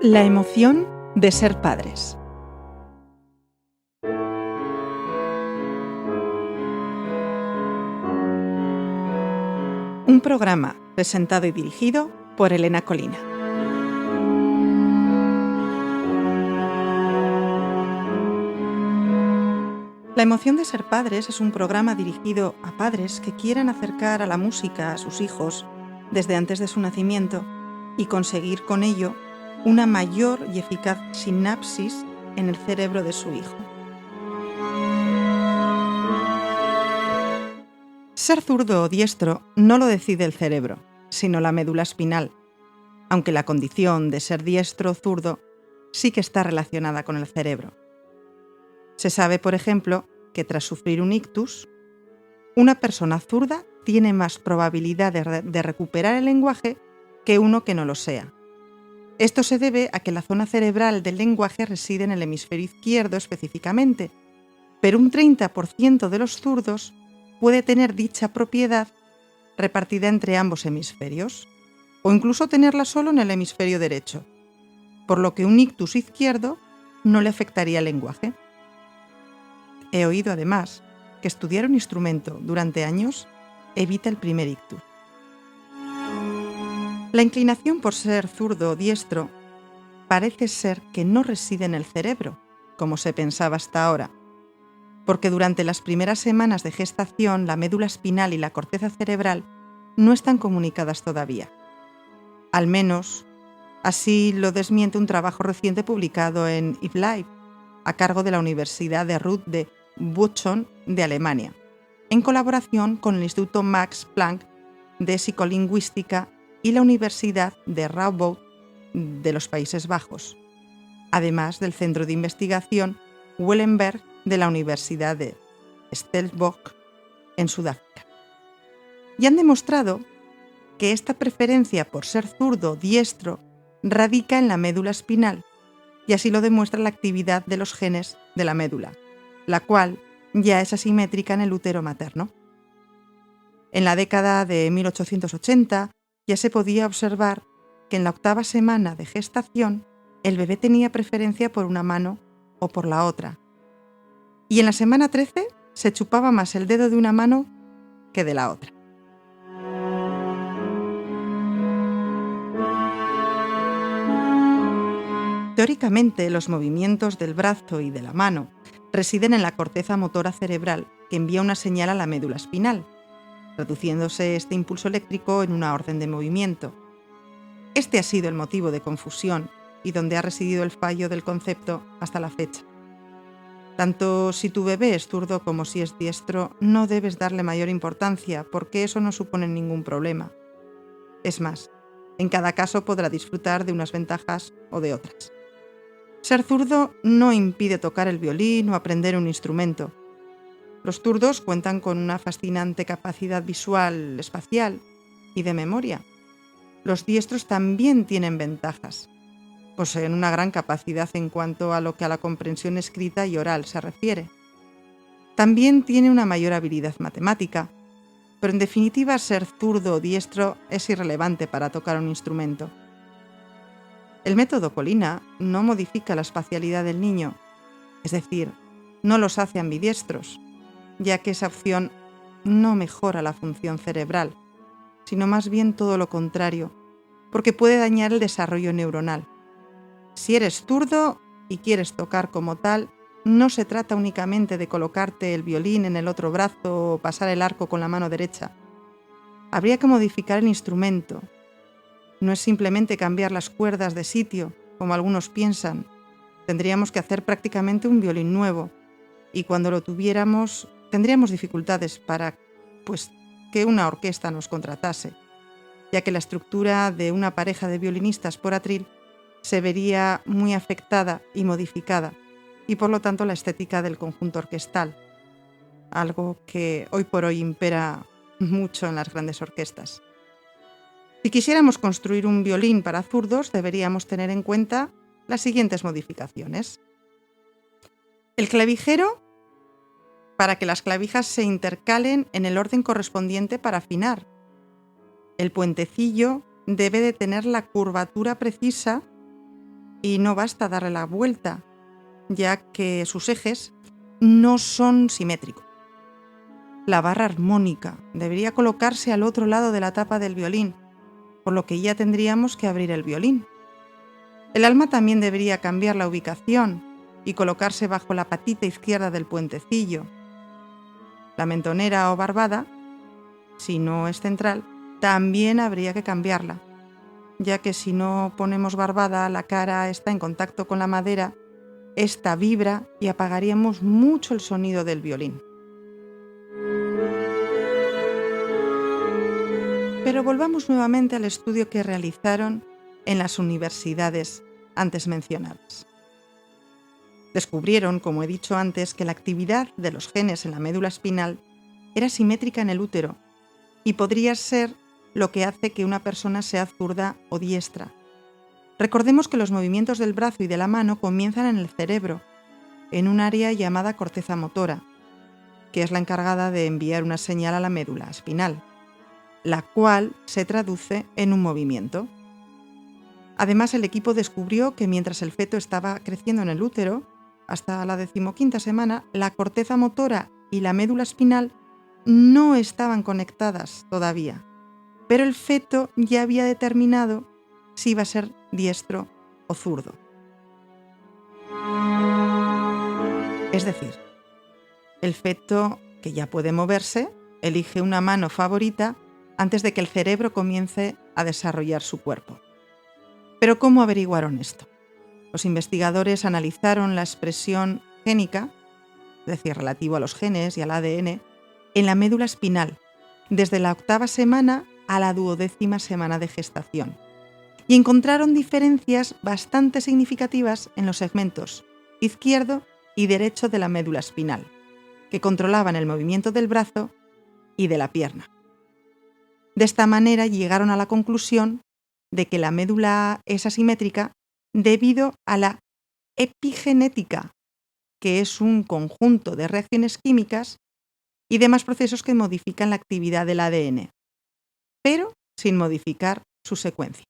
La emoción de ser padres. Un programa presentado y dirigido por Elena Colina. La emoción de ser padres es un programa dirigido a padres que quieran acercar a la música a sus hijos desde antes de su nacimiento y conseguir con ello una mayor y eficaz sinapsis en el cerebro de su hijo. Ser zurdo o diestro no lo decide el cerebro, sino la médula espinal, aunque la condición de ser diestro o zurdo sí que está relacionada con el cerebro. Se sabe, por ejemplo, que tras sufrir un ictus, una persona zurda tiene más probabilidad de recuperar el lenguaje que uno que no lo sea. Esto se debe a que la zona cerebral del lenguaje reside en el hemisferio izquierdo específicamente, pero un 30% de los zurdos puede tener dicha propiedad repartida entre ambos hemisferios, o incluso tenerla solo en el hemisferio derecho, por lo que un ictus izquierdo no le afectaría el lenguaje. He oído además que estudiar un instrumento durante años evita el primer ictus. La inclinación por ser zurdo o diestro parece ser que no reside en el cerebro, como se pensaba hasta ahora, porque durante las primeras semanas de gestación la médula espinal y la corteza cerebral no están comunicadas todavía. Al menos, así lo desmiente un trabajo reciente publicado en IFLife, a cargo de la Universidad de Ruhr de Bochum de Alemania, en colaboración con el Instituto Max Planck de Psicolingüística y la Universidad de Radboud de los Países Bajos, además del Centro de Investigación Wellenberg de la Universidad de Stellenbosch en Sudáfrica. Y han demostrado que esta preferencia por ser zurdo o diestro radica en la médula espinal, y así lo demuestra la actividad de los genes de la médula, la cual ya es asimétrica en el útero materno. En la década de 1880 ya se podía observar que en la 8ª semana de gestación el bebé tenía preferencia por una mano o por la otra, y en la semana 13 se chupaba más el dedo de una mano que de la otra. Teóricamente, los movimientos del brazo y de la mano residen en la corteza motora cerebral que envía una señal a la médula espinal, traduciéndose este impulso eléctrico en una orden de movimiento. Este ha sido el motivo de confusión y donde ha residido el fallo del concepto hasta la fecha. Tanto si tu bebé es zurdo como si es diestro, no debes darle mayor importancia porque eso no supone ningún problema. Es más, en cada caso podrá disfrutar de unas ventajas o de otras. Ser zurdo no impide tocar el violín o aprender un instrumento. Los zurdos cuentan con una fascinante capacidad visual, espacial y de memoria. Los diestros también tienen ventajas. Poseen una gran capacidad en cuanto a lo que a la comprensión escrita y oral se refiere. También tiene una mayor habilidad matemática, pero en definitiva ser zurdo o diestro es irrelevante para tocar un instrumento. El método Colina no modifica la espacialidad del niño, es decir, no los hace ambidiestros, ya que esa opción no mejora la función cerebral, sino más bien todo lo contrario, porque puede dañar el desarrollo neuronal. Si eres zurdo y quieres tocar como tal, no se trata únicamente de colocarte el violín en el otro brazo o pasar el arco con la mano derecha. Habría que modificar el instrumento. No es simplemente cambiar las cuerdas de sitio, como algunos piensan. Tendríamos que hacer prácticamente un violín nuevo, y cuando lo tuviéramos, tendríamos dificultades para, que una orquesta nos contratase, ya que la estructura de una pareja de violinistas por atril se vería muy afectada y modificada, y por lo tanto la estética del conjunto orquestal, algo que hoy por hoy impera mucho en las grandes orquestas. Si quisiéramos construir un violín para zurdos, deberíamos tener en cuenta las siguientes modificaciones. El clavijero, para que las clavijas se intercalen en el orden correspondiente para afinar. El puentecillo debe de tener la curvatura precisa y no basta darle la vuelta, ya que sus ejes no son simétricos. La barra armónica debería colocarse al otro lado de la tapa del violín, por lo que ya tendríamos que abrir el violín. El alma también debería cambiar la ubicación y colocarse bajo la patita izquierda del puentecillo. La mentonera o barbada, si no es central, también habría que cambiarla, ya que si no ponemos barbada, la cara está en contacto con la madera, esta vibra y apagaríamos mucho el sonido del violín. Pero volvamos nuevamente al estudio que realizaron en las universidades antes mencionadas. Descubrieron, como he dicho antes, que la actividad de los genes en la médula espinal era simétrica en el útero y podría ser lo que hace que una persona sea zurda o diestra. Recordemos que los movimientos del brazo y de la mano comienzan en el cerebro, en un área llamada corteza motora, que es la encargada de enviar una señal a la médula espinal, la cual se traduce en un movimiento. Además, el equipo descubrió que mientras el feto estaba creciendo en el útero, hasta la 15ª semana, la corteza motora y la médula espinal no estaban conectadas todavía, pero el feto ya había determinado si iba a ser diestro o zurdo. Es decir, el feto, que ya puede moverse, elige una mano favorita antes de que el cerebro comience a desarrollar su cuerpo. Pero ¿cómo averiguaron esto? Los investigadores analizaron la expresión génica, es decir, relativo a los genes y al ADN, en la médula espinal, desde la 8ª semana a la 12ª semana de gestación, y encontraron diferencias bastante significativas en los segmentos izquierdo y derecho de la médula espinal, que controlaban el movimiento del brazo y de la pierna. De esta manera llegaron a la conclusión de que la médula es asimétrica debido a la epigenética, que es un conjunto de reacciones químicas y demás procesos que modifican la actividad del ADN, pero sin modificar su secuencia.